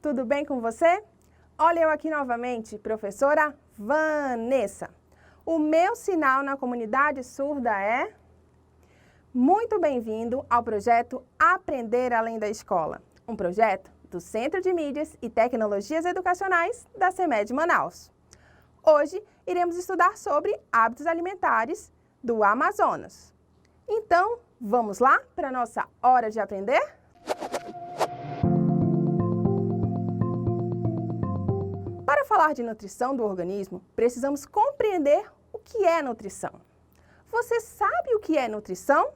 tudo bem com você? Olha eu aqui novamente, professora Vanessa. O meu sinal na comunidade surda é... Muito bem-vindo ao projeto Aprender Além da Escola, um projeto do Centro de Mídias e Tecnologias Educacionais da CEMED Manaus. Hoje iremos estudar sobre hábitos alimentares do Amazonas. Então, vamos lá para a nossa hora de aprender? Para falar de nutrição do organismo, precisamos compreender o que é nutrição. Você sabe o que é nutrição?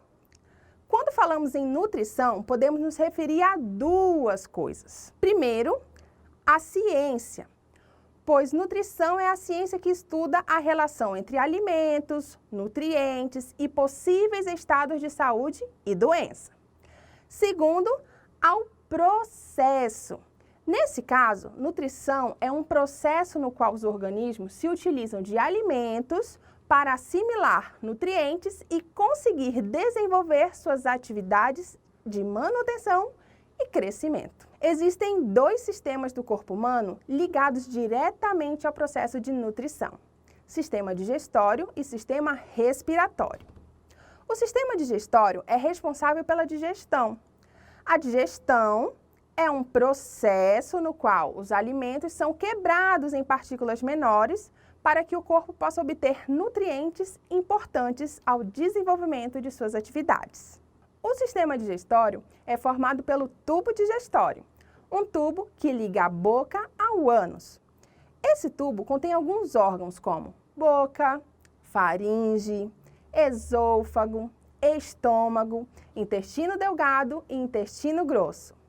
Quando falamos em nutrição, podemos nos referir a duas coisas. Primeiro, a ciência, pois nutrição é a ciência que estuda a relação entre alimentos, nutrientes e possíveis estados de saúde e doença. Segundo, ao processo. Nesse caso, nutrição é um processo no qual os organismos se utilizam de alimentos para assimilar nutrientes e conseguir desenvolver suas atividades de manutenção e crescimento. Existem dois sistemas do corpo humano ligados diretamente ao processo de nutrição: sistema digestório e sistema respiratório. O sistema digestório é responsável pela digestão. A digestão é um processo no qual os alimentos são quebrados em partículas menores para que o corpo possa obter nutrientes importantes ao desenvolvimento de suas atividades. O sistema digestório é formado pelo tubo digestório, um tubo que liga a boca ao ânus. Esse tubo contém alguns órgãos como boca, faringe, esôfago, estômago, intestino delgado e intestino grosso.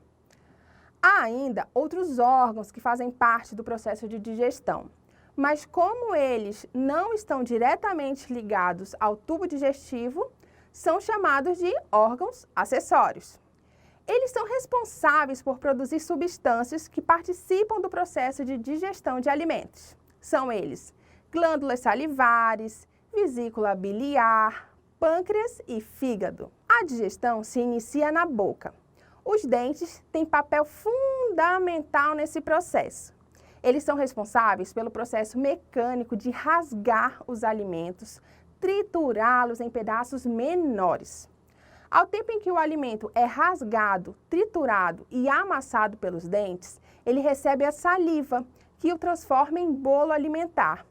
Há ainda outros órgãos que fazem parte do processo de digestão, mas como eles não estão diretamente ligados ao tubo digestivo, são chamados de órgãos acessórios. Eles são responsáveis por produzir substâncias que participam do processo de digestão de alimentos. São eles glândulas salivares, vesícula biliar, pâncreas e fígado. A digestão se inicia na boca. Os dentes têm papel fundamental nesse processo. Eles são responsáveis pelo processo mecânico de rasgar os alimentos, triturá-los em pedaços menores. Ao tempo em que o alimento é rasgado, triturado e amassado pelos dentes, ele recebe a saliva, que o transforma em bolo alimentar.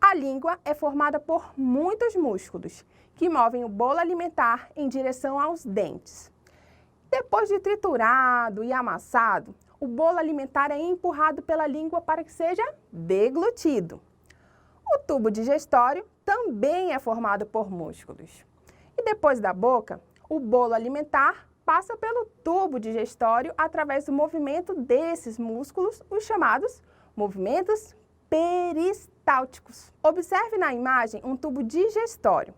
A língua é formada por muitos músculos, que movem o bolo alimentar em direção aos dentes. Depois de triturado e amassado, o bolo alimentar é empurrado pela língua para que seja deglutido. O tubo digestório também é formado por músculos. E depois da boca, o bolo alimentar passa pelo tubo digestório através do movimento desses músculos, os chamados movimentos peristálticos. Observe na imagem um tubo digestório.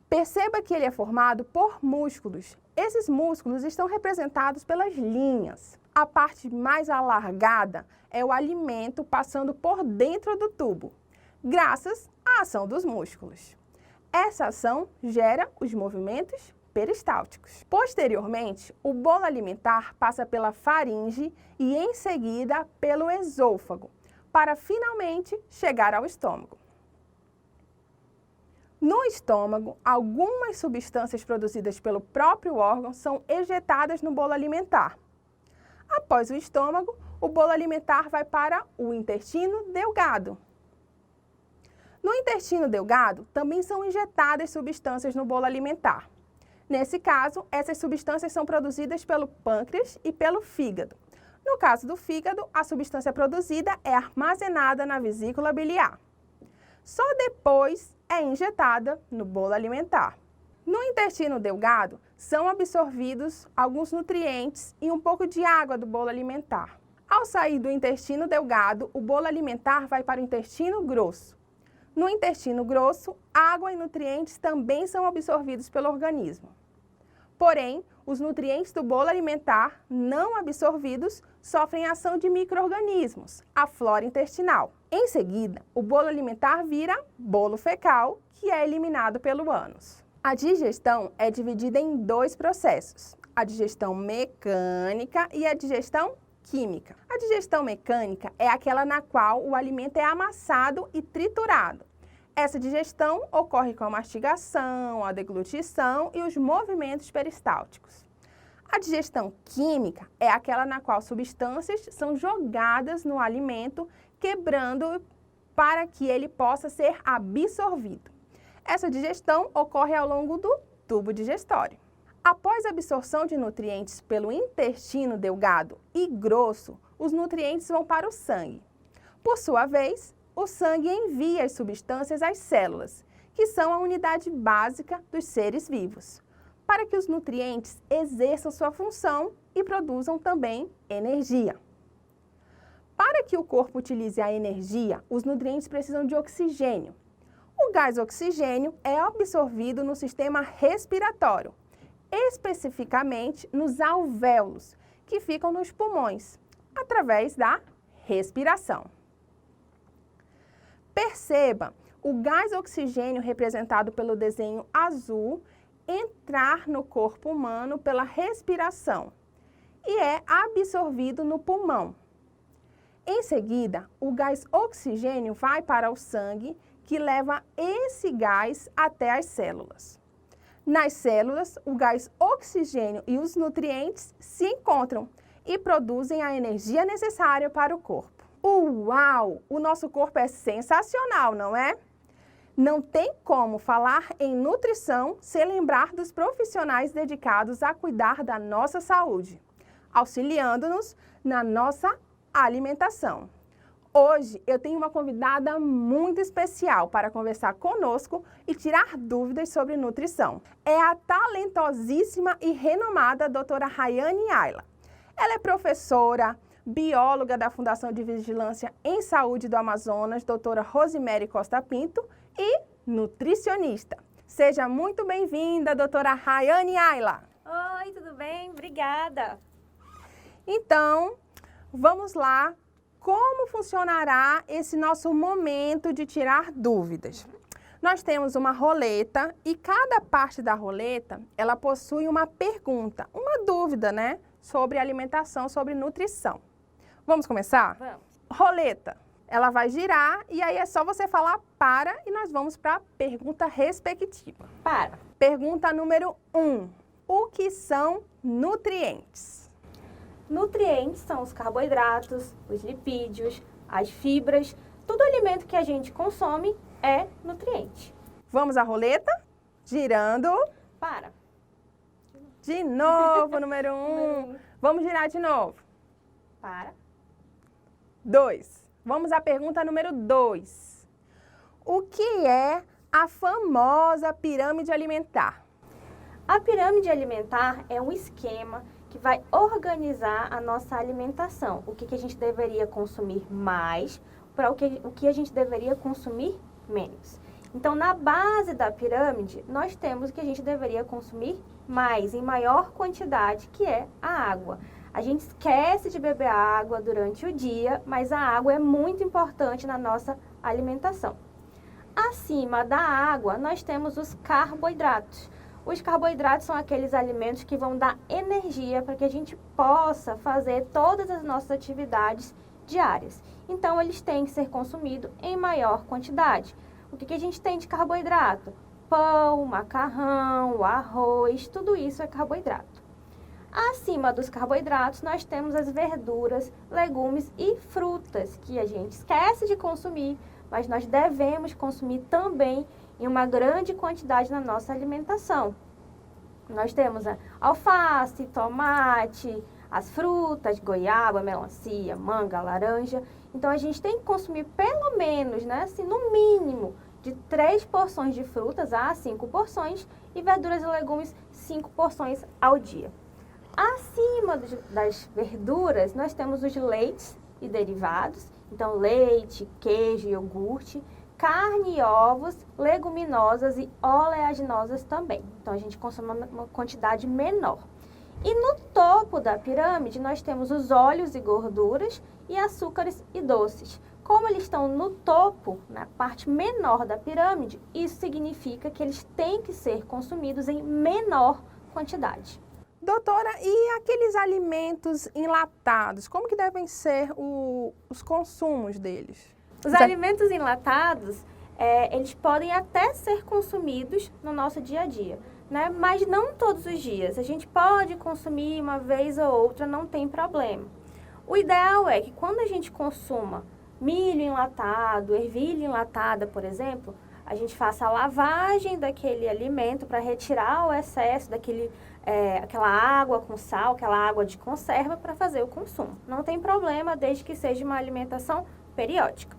Perceba que ele é formado por músculos. Esses músculos estão representados pelas linhas. A parte mais alargada é o alimento passando por dentro do tubo, graças à ação dos músculos. Essa ação gera os movimentos peristálticos. Posteriormente, o bolo alimentar passa pela faringe e em seguida pelo esôfago, para finalmente chegar ao estômago. No estômago, algumas substâncias produzidas pelo próprio órgão são ejetadas no bolo alimentar. Após o estômago, o bolo alimentar vai para o intestino delgado. No intestino delgado, também são injetadas substâncias no bolo alimentar. Nesse caso, essas substâncias são produzidas pelo pâncreas e pelo fígado. No caso do fígado, a substância produzida é armazenada na vesícula biliar. Só depois é injetada no bolo alimentar. No intestino delgado, são absorvidos alguns nutrientes e um pouco de água do bolo alimentar. Ao sair do intestino delgado, o bolo alimentar vai para o intestino grosso. No intestino grosso, água e nutrientes também são absorvidos pelo organismo. Porém, os nutrientes do bolo alimentar não absorvidos sofrem a ação de micro-organismos, a flora intestinal. Em seguida, o bolo alimentar vira bolo fecal, que é eliminado pelo ânus. A digestão é dividida em dois processos: a digestão mecânica e a digestão química. A digestão mecânica é aquela na qual o alimento é amassado e triturado. Essa digestão ocorre com a mastigação, a deglutição e os movimentos peristálticos. A digestão química é aquela na qual substâncias são jogadas no alimento, quebrando para que ele possa ser absorvido. Essa digestão ocorre ao longo do tubo digestório. Após a absorção de nutrientes pelo intestino delgado e grosso, os nutrientes vão para o sangue. Por sua vez, o sangue envia as substâncias às células, que são a unidade básica dos seres vivos, para que os nutrientes exerçam sua função e produzam também energia. Para que o corpo utilize a energia, os nutrientes precisam de oxigênio. O gás oxigênio é absorvido no sistema respiratório, especificamente nos alvéolos, que ficam nos pulmões, através da respiração. Perceba o gás oxigênio representado pelo desenho azul entrar no corpo humano pela respiração e é absorvido no pulmão. Em seguida, o gás oxigênio vai para o sangue, que leva esse gás até as células. Nas células, o gás oxigênio e os nutrientes se encontram e produzem a energia necessária para o corpo. Uau! O nosso corpo é sensacional, não é? Não tem como falar em nutrição sem lembrar dos profissionais dedicados a cuidar da nossa saúde, auxiliando-nos na nossa alimentação. Hoje eu tenho uma convidada muito especial para conversar conosco e tirar dúvidas sobre nutrição. É a talentosíssima e renomada doutora Rayane Ayla. Ela é professora, bióloga da Fundação de Vigilância em Saúde do Amazonas, doutora Rosemary Costa Pinto, e nutricionista. Seja muito bem-vinda, doutora Rayane Ayla. Oi, tudo bem? Obrigada. Então, vamos lá. Como funcionará esse nosso momento de tirar dúvidas? Nós temos uma roleta e cada parte da roleta, ela possui uma pergunta, uma dúvida, né? Sobre alimentação, sobre nutrição. Vamos começar? Vamos. Roleta, ela vai girar e aí é só você falar para e nós vamos para a pergunta respectiva. Para. Pergunta número 1. O que são nutrientes? Nutrientes são os carboidratos, os lipídios, as fibras. Todo alimento que a gente consome é nutriente. Vamos à roleta? Girando. Para. De novo, número 1. Vamos girar de novo. Para. 2. Vamos à pergunta número 2. O que é a famosa pirâmide alimentar? A pirâmide alimentar é um esquema que vai organizar a nossa alimentação. O que a gente deveria consumir mais para o que a gente deveria consumir menos. Então, na base da pirâmide, nós temos o que a gente deveria consumir mais, em maior quantidade, que é a água. A gente esquece de beber água durante o dia, mas a água é muito importante na nossa alimentação. Acima da água, nós temos os carboidratos. Os carboidratos são aqueles alimentos que vão dar energia para que a gente possa fazer todas as nossas atividades diárias. Então, eles têm que ser consumidos em maior quantidade. O que a gente tem de carboidrato? Pão, macarrão, arroz, tudo isso é carboidrato. Acima dos carboidratos, nós temos as verduras, legumes e frutas, que a gente esquece de consumir, mas nós devemos consumir também em uma grande quantidade na nossa alimentação. Nós temos a alface, tomate, as frutas, goiaba, melancia, manga, laranja. Então, a gente tem que consumir pelo menos, né, assim, no mínimo, de 3 porções de frutas a 5 porções e verduras e legumes 5 porções ao dia. Acima das verduras, nós temos os leites e derivados. Então, leite, queijo, iogurte, carne e ovos, leguminosas e oleaginosas também. Então, a gente consome uma quantidade menor. E no topo da pirâmide, nós temos os óleos e gorduras e açúcares e doces. Como eles estão no topo, na parte menor da pirâmide, isso significa que eles têm que ser consumidos em menor quantidade. Doutora, e aqueles alimentos enlatados, como que devem ser os consumos deles? Os alimentos enlatados, eles podem até ser consumidos no nosso dia a dia, né? Mas não todos os dias. A gente pode consumir uma vez ou outra, não tem problema. O ideal é que quando a gente consuma milho enlatado, ervilha enlatada, por exemplo, a gente faça a lavagem daquele alimento para retirar o excesso aquela água com sal, aquela água de conserva para fazer o consumo. Não tem problema, desde que seja uma alimentação periódica.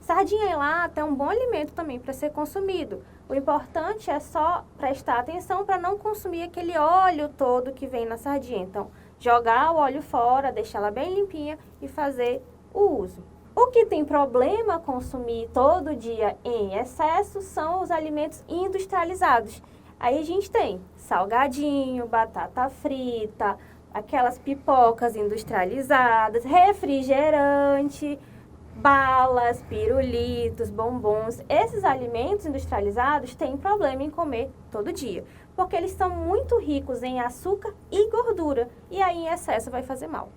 Sardinha em lata é um bom alimento também para ser consumido. O importante é só prestar atenção para não consumir aquele óleo todo que vem na sardinha. Então, jogar o óleo fora, deixar ela bem limpinha e fazer o uso. O que tem problema consumir todo dia em excesso são os alimentos industrializados. Aí a gente tem salgadinho, batata frita, aquelas pipocas industrializadas, refrigerante, balas, pirulitos, bombons. Esses alimentos industrializados têm problema em comer todo dia, porque eles são muito ricos em açúcar e gordura, e aí em excesso vai fazer mal.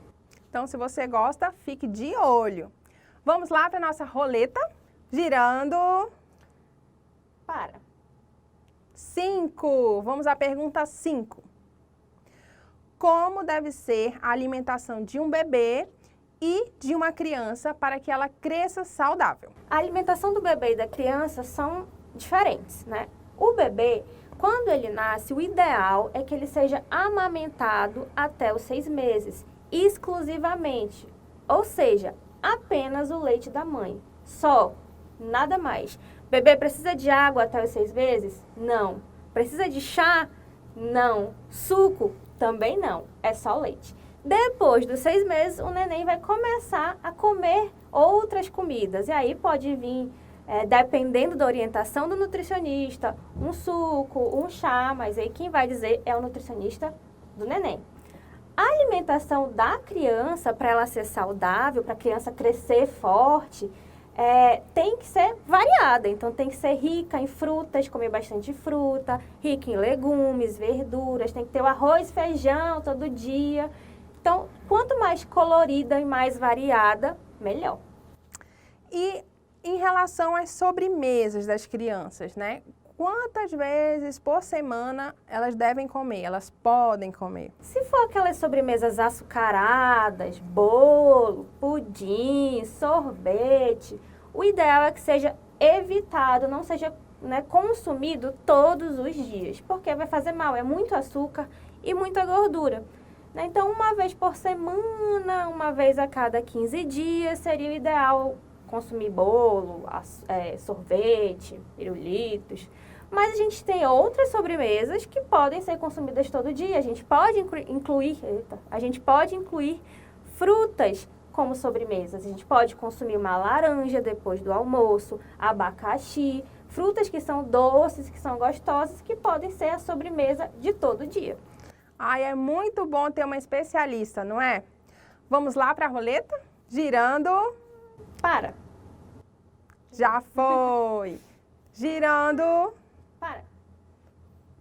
Então, se você gosta, fique de olho. Vamos lá para a nossa roleta, girando. Para. 5. Vamos à pergunta 5. Como deve ser a alimentação de um bebê e de uma criança para que ela cresça saudável? A alimentação do bebê e da criança são diferentes, né? O bebê, quando ele nasce, o ideal é que ele seja amamentado até os 6 meses, exclusivamente. Ou seja, apenas o leite da mãe. Só, nada mais. Bebê precisa de água até os 6 meses? Não. Precisa de chá? Não. Suco? Também não. É só leite. Depois dos 6 meses, o neném vai começar a comer outras comidas. E aí pode vir, dependendo da orientação do nutricionista, um suco, um chá, mas aí quem vai dizer é o nutricionista do neném. A alimentação da criança, para ela ser saudável, para a criança crescer forte, tem que ser variada. Então, tem que ser rica em frutas, comer bastante fruta, rica em legumes, verduras, tem que ter o arroz, feijão todo dia. Então, quanto mais colorida e mais variada, melhor. E em relação às sobremesas das crianças, né? Quantas vezes por semana elas devem comer, elas podem comer? Se for aquelas sobremesas açucaradas, bolo, pudim, sorvete, o ideal é que seja evitado, não seja consumido todos os dias, porque vai fazer mal, é muito açúcar e muita gordura. Então, uma vez por semana, uma vez a cada 15 dias, seria o ideal consumir bolo, sorvete, pirulitos. Mas a gente tem outras sobremesas que podem ser consumidas todo dia. A gente pode incluir frutas como sobremesas. A gente pode consumir uma laranja depois do almoço, abacaxi, frutas que são doces, que são gostosas, que podem ser a sobremesa de todo dia. Ai, é muito bom ter uma especialista, não é? Vamos lá para a roleta? Girando. Para. Já foi. Girando. Para.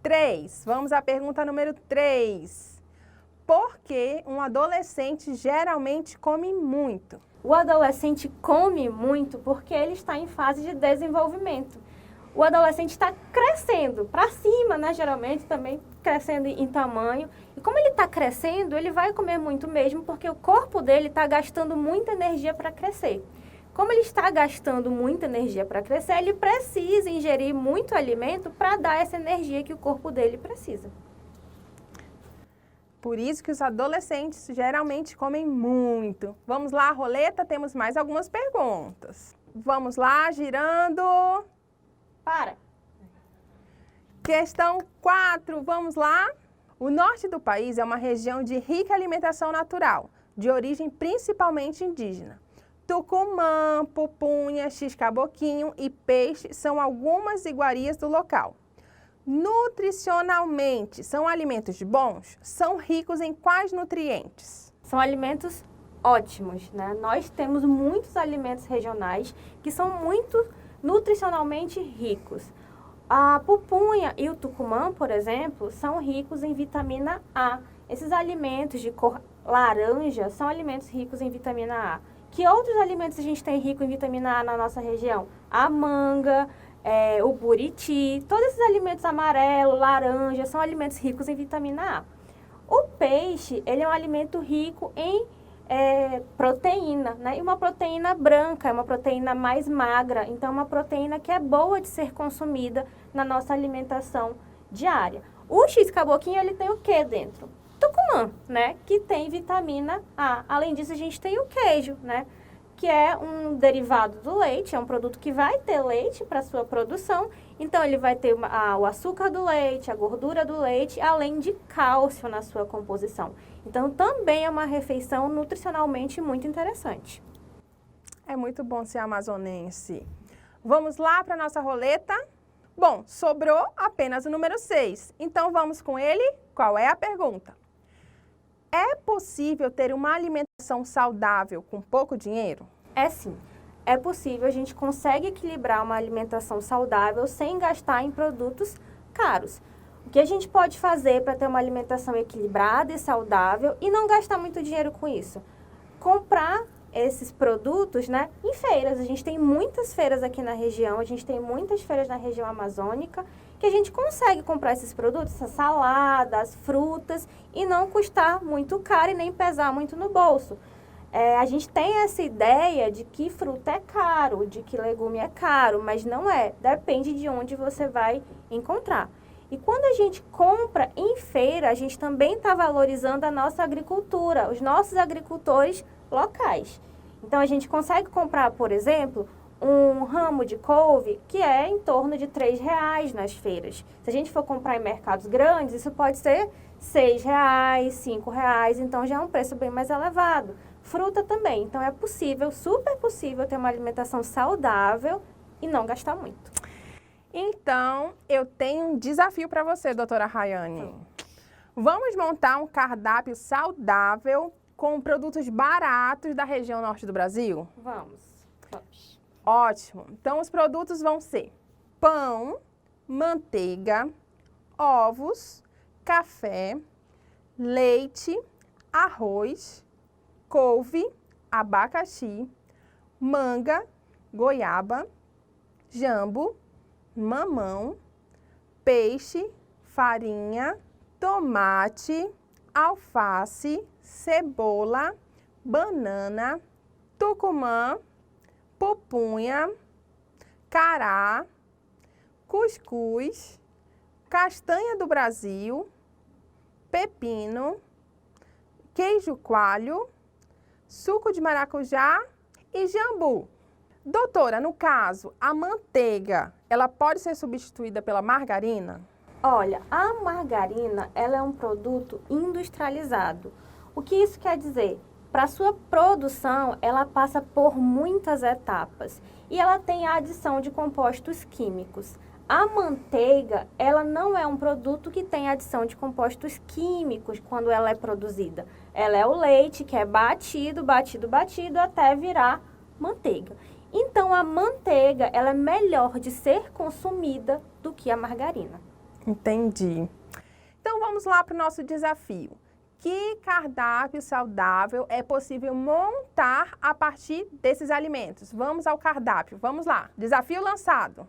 3. Vamos à pergunta número 3. Por que um adolescente geralmente come muito? O adolescente come muito porque ele está em fase de desenvolvimento. O adolescente está crescendo para cima, né? Geralmente também crescendo em tamanho. E como ele está crescendo, ele vai comer muito mesmo porque o corpo dele está gastando muita energia para crescer. Como ele está gastando muita energia para crescer, ele precisa ingerir muito alimento para dar essa energia que o corpo dele precisa. Por isso que os adolescentes geralmente comem muito. Vamos lá, roleta, temos mais algumas perguntas. Vamos lá, girando. Para. Questão 4, vamos lá. O norte do país é uma região de rica alimentação natural, de origem principalmente indígena. Tucumã, pupunha, x-caboquinho e peixe são algumas iguarias do local. Nutricionalmente, são alimentos bons? São ricos em quais nutrientes? São alimentos ótimos, né? Nós temos muitos alimentos regionais que são muito nutricionalmente ricos. A pupunha e o tucumã, por exemplo, são ricos em vitamina A, Esses alimentos de cor laranja são alimentos ricos em vitamina A. Que outros alimentos a gente tem rico em vitamina A na nossa região? A manga, o buriti, todos esses alimentos amarelo, laranja, são alimentos ricos em vitamina A. O peixe, ele é um alimento rico em proteína, né? E uma proteína branca, é uma proteína mais magra, então é uma proteína que é boa de ser consumida na nossa alimentação diária. O X-caboquinho, ele tem o que dentro? Tucumã, né? Que tem vitamina A. Além disso, a gente tem o queijo, né? Que é um derivado do leite, é um produto que vai ter leite para sua produção, então ele vai ter o açúcar do leite, a gordura do leite, além de cálcio na sua composição. Então também é uma refeição nutricionalmente muito interessante. É muito bom ser amazonense. Vamos lá para a nossa roleta? Bom, sobrou apenas o número 6, então vamos com ele? Qual é a pergunta? É possível ter uma alimentação saudável com pouco dinheiro? É sim. É possível, a gente consegue equilibrar uma alimentação saudável sem gastar em produtos caros. O que a gente pode fazer para ter uma alimentação equilibrada e saudável e não gastar muito dinheiro com isso? Comprar esses produtos, né, em feiras. A gente tem muitas feiras aqui na região, a gente tem muitas feiras na região amazônica, que a gente consegue comprar esses produtos, essas saladas, frutas, e não custar muito caro e nem pesar muito no bolso. A gente tem essa ideia de que fruta é caro, de que legume é caro, mas não é. Depende de onde você vai encontrar. E quando a gente compra em feira, a gente também está valorizando a nossa agricultura, os nossos agricultores locais. Então, a gente consegue comprar, por exemplo, um ramo de couve que é em torno de R$3 nas feiras. Se a gente for comprar em mercados grandes, isso pode ser R$6, R$5, então já é um preço bem mais elevado. Fruta também, então é possível, super possível ter uma alimentação saudável e não gastar muito. Então, eu tenho um desafio para você, doutora Rayane. Vamos montar um cardápio saudável com produtos baratos da região norte do Brasil? Vamos. Ótimo. Então, os produtos vão ser pão, manteiga, ovos, café, leite, arroz, couve, abacaxi, manga, goiaba, jambo, mamão, peixe, farinha, tomate, alface, cebola, banana, tucumã, pupunha, cará, cuscuz, castanha do Brasil, pepino, queijo coalho, suco de maracujá e jambu. Doutora, no caso, a manteiga, ela pode ser substituída pela margarina? Olha, a margarina, ela é um produto industrializado. O que isso quer dizer? Para sua produção, ela passa por muitas etapas e ela tem a adição de compostos químicos. A manteiga, ela não é um produto que tem adição de compostos químicos quando ela é produzida. Ela é o leite que é batido até virar manteiga. Então, a manteiga, ela é melhor de ser consumida do que a margarina. Entendi. Então, vamos lá para o nosso desafio. Que cardápio saudável é possível montar a partir desses alimentos? Vamos ao cardápio. Vamos lá. Desafio lançado.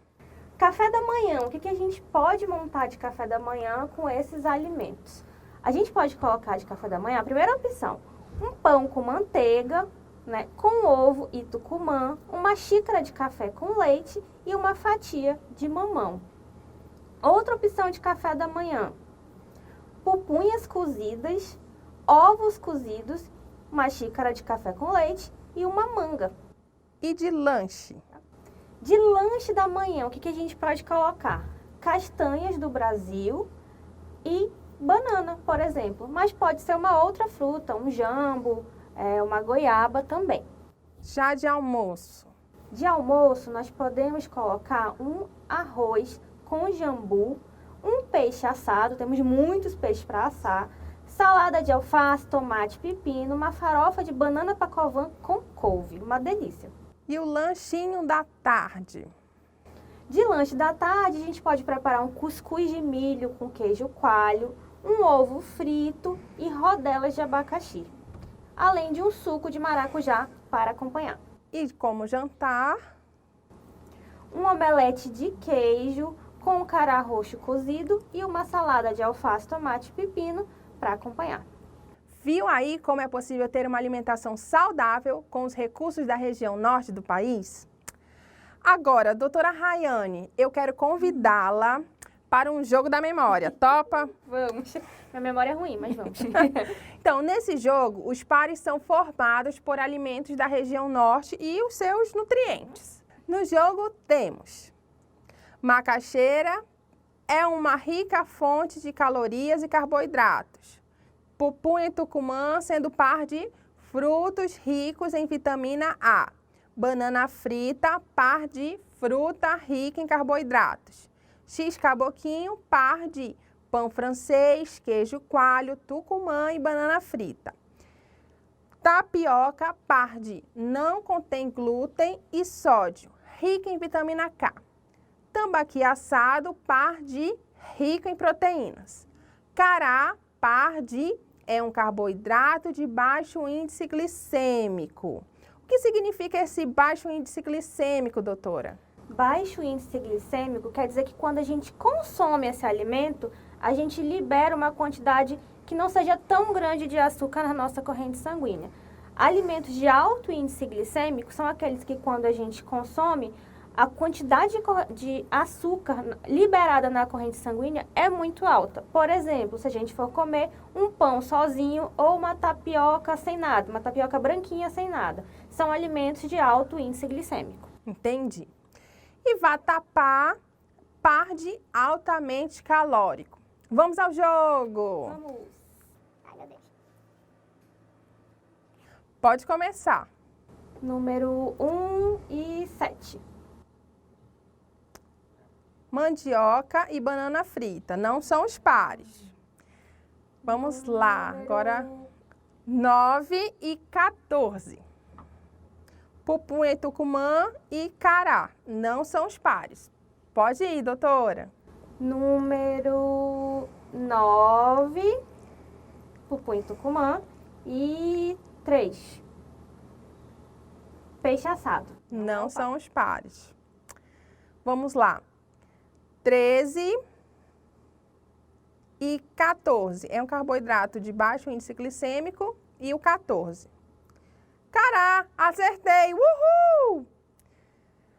Café da manhã. O que a gente pode montar de café da manhã com esses alimentos? A gente pode colocar de café da manhã, a primeira opção, um pão com manteiga, né, com ovo e tucumã, uma xícara de café com leite e uma fatia de mamão. Outra opção de café da manhã, pupunhas cozidas, ovos cozidos, uma xícara de café com leite e uma manga. E de lanche? De lanche da manhã, o que a gente pode colocar? Castanhas do Brasil e banana, por exemplo. Mas pode ser uma outra fruta, um jambo, uma goiaba também. Já de almoço? De almoço, nós podemos colocar um arroz com jambu, um peixe assado, temos muitos peixes para assar, salada de alface, tomate, pepino, uma farofa de banana pacovan com couve, uma delícia. E o lanchinho da tarde? De lanche da tarde, a gente pode preparar um cuscuz de milho com queijo coalho, um ovo frito e rodelas de abacaxi, além de um suco de maracujá para acompanhar. E como jantar, Um omelete de queijo com cará roxo cozido e uma salada de alface, tomate e pepino para acompanhar. viu aí como é possível ter uma alimentação saudável com os recursos da região norte do país? Agora, doutora Rayane, eu quero convidá-la para um jogo da memória. Topa? Vamos. Minha memória é ruim, mas vamos. Então, nesse jogo, os pares são formados por alimentos da região norte e os seus nutrientes. No jogo, temos macaxeira, é uma rica fonte de calorias e carboidratos. Pupunha e tucumã, sendo par de frutos ricos em vitamina A. Banana frita, par de fruta rica em carboidratos. X-caboquinho, par de pão francês, queijo coalho, tucumã e banana frita. Tapioca, par de não contém glúten e sódio, rica em vitamina K. Tambaqui assado, par de rico em proteínas. Cará, par de é um carboidrato de baixo índice glicêmico. O que significa esse baixo índice glicêmico, doutora? Baixo índice glicêmico quer dizer que quando a gente consome esse alimento, a gente libera uma quantidade que não seja tão grande de açúcar na nossa corrente sanguínea. Alimentos de alto índice glicêmico são aqueles que quando a gente consome, a quantidade de açúcar liberada na corrente sanguínea é muito alta. Por exemplo, se a gente for comer um pão sozinho ou uma tapioca sem nada, uma tapioca branquinha sem nada, são alimentos de alto índice glicêmico. Entendi. E vatapá, par de altamente calórico. Vamos ao jogo! Vamos. Ai, meu Deus. Pode começar. Número 1 e 7. Mandioca e banana frita, não são os pares. Vamos lá, agora 9 e 14. Pupunha e tucumã e cará, não são os pares. Pode ir, doutora. Número 9, pupunha e tucumã. E 3, peixe assado. Não são os pares. Vamos lá. 13 e 14. É um carboidrato de baixo índice glicêmico e o 14. Cará, acertei! Uhul!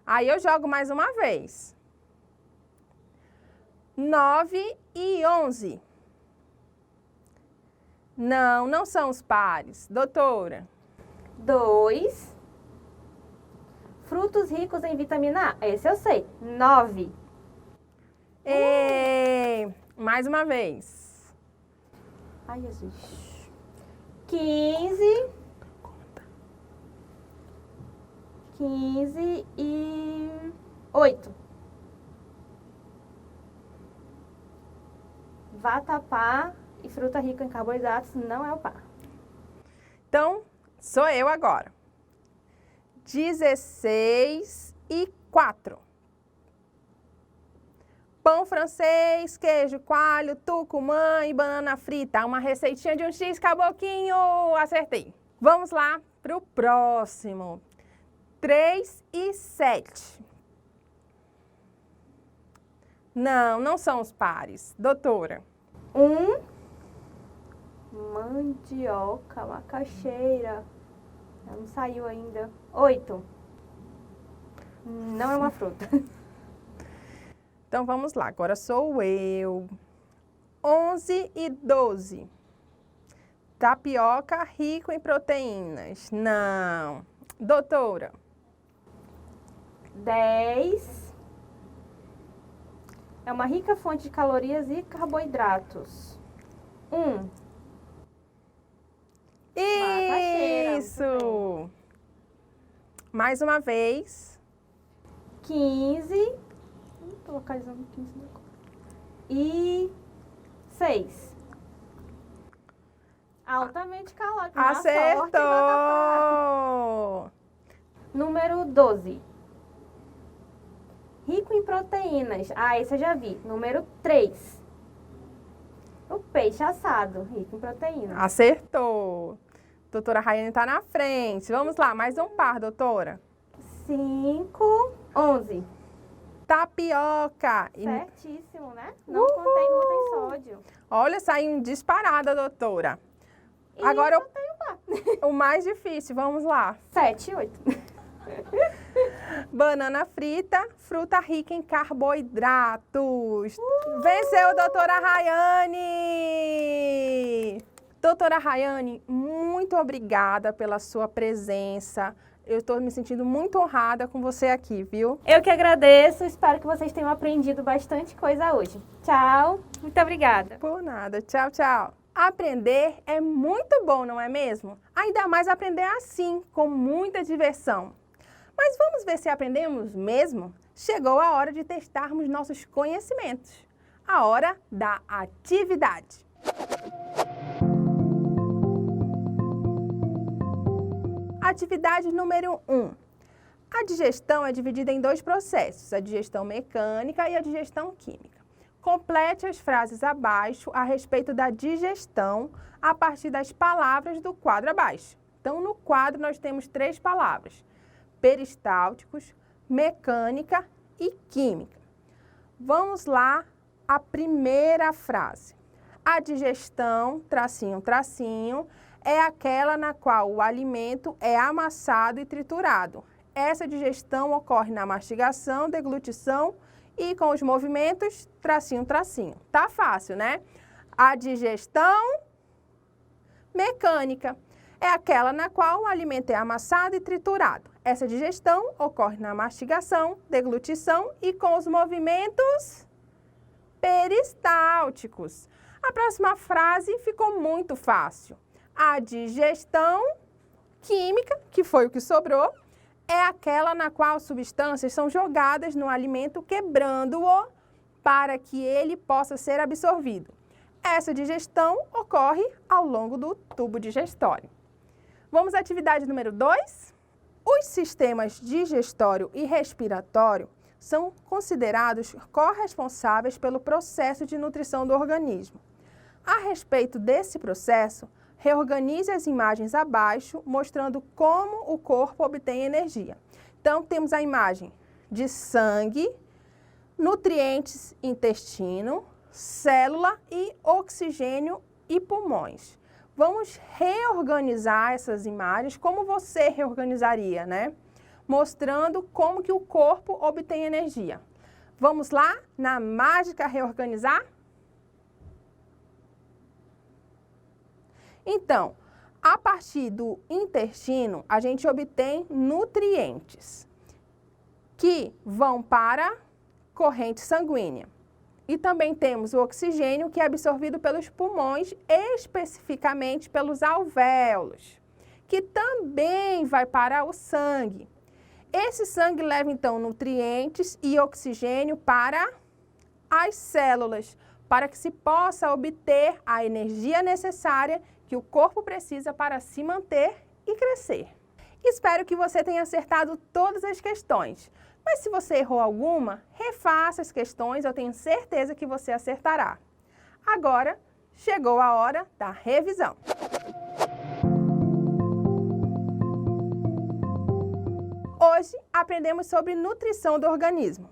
Aí eu jogo mais uma vez. 9 e 11. Não são os pares. Doutora. 2, frutos ricos em vitamina A. Esse eu sei. 9. Mais uma vez. Ai, Jesus. 15. 15 e 8. Vatapá e fruta rica em carboidratos não é o par. Então, sou eu agora. 16 e 4. Pão francês, queijo coalho, tucumã e banana frita. Uma receitinha de um X-caboquinho. Acertei. Vamos lá para o próximo. 3 e 7. Não são os pares. Doutora. 1, mandioca, macaxeira. Ela não saiu ainda. 8. Não é uma fruta. Então, vamos lá. Agora sou eu. 11 e 12. Tapioca rico em proteínas. Não. Doutora. 10. É uma rica fonte de calorias e carboidratos. 1. Macaxeira, muito Isso! Mais uma vez. 15. Tô localizando 15 agora. E 6. Altamente calórico. Na sorte, vatapá. Acertou! Número 12. Rico em proteínas. Ah, esse eu já vi. Número 3. O peixe assado, rico em proteína. Acertou. Doutora Rayane está na frente. Vamos lá, mais um par, doutora. 5, 11. Tapioca. Certíssimo, né? Não contém glúten e sódio. Olha, saiu disparada, doutora. E Agora eu tenho lá. o mais difícil, vamos lá. 7, 8. Banana frita, fruta rica em carboidratos. Venceu, doutora Rayane! Doutora Rayane, muito obrigada pela sua presença. Eu estou me sentindo muito honrada com você aqui, viu? Eu que agradeço, espero que vocês tenham aprendido bastante coisa hoje. Tchau, muito obrigada. Por nada. Tchau, tchau. Aprender é muito bom, não é mesmo? Ainda mais aprender assim, com muita diversão. Mas vamos ver se aprendemos mesmo? Chegou a hora de testarmos nossos conhecimentos. A hora da atividade. Atividade número 1. A digestão é dividida em dois processos, a digestão mecânica e a digestão química. Complete as frases abaixo a respeito da digestão a partir das palavras do quadro abaixo. Então, no quadro nós temos 3 palavras: peristálticos, mecânica e química. Vamos lá, a primeira frase. A digestão, tracinho, tracinho, é aquela na qual o alimento é amassado e triturado. Essa digestão ocorre na mastigação, deglutição e com os movimentos, tracinho, tracinho. Tá fácil, né? A digestão mecânica é aquela na qual o alimento é amassado e triturado. Essa digestão ocorre na mastigação, deglutição e com os movimentos peristálticos. A próxima frase ficou muito fácil. A digestão química, que foi o que sobrou, é aquela na qual substâncias são jogadas no alimento, quebrando-o para que ele possa ser absorvido. Essa digestão ocorre ao longo do tubo digestório. Vamos à atividade número 2? Os sistemas digestório e respiratório são considerados corresponsáveis pelo processo de nutrição do organismo. A respeito desse processo, reorganize as imagens abaixo, mostrando como o corpo obtém energia. Então, temos a imagem de sangue, nutrientes, intestino, célula e oxigênio e pulmões. Vamos reorganizar essas imagens, como você reorganizaria, né? Mostrando como que o corpo obtém energia. Vamos lá na mágica reorganizar? Então, a partir do intestino, a gente obtém nutrientes que vão para a corrente sanguínea. E também temos o oxigênio que é absorvido pelos pulmões, especificamente pelos alvéolos, que também vai para o sangue. Esse sangue leva, então, nutrientes e oxigênio para as células, para que se possa obter a energia necessária que o corpo precisa para se manter e crescer. Espero que você tenha acertado todas as questões, mas se você errou alguma, refaça as questões, eu tenho certeza que você acertará. Agora, chegou a hora da revisão. Hoje, aprendemos sobre nutrição do organismo.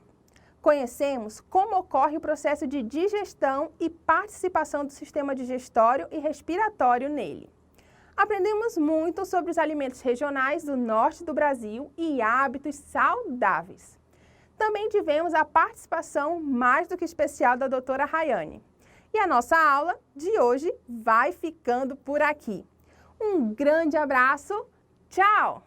Conhecemos como ocorre o processo de digestão e participação do sistema digestório e respiratório nele. Aprendemos muito sobre os alimentos regionais do norte do Brasil e hábitos saudáveis. Também tivemos a participação mais do que especial da doutora Rayane. E a nossa aula de hoje vai ficando por aqui. Um grande abraço, tchau!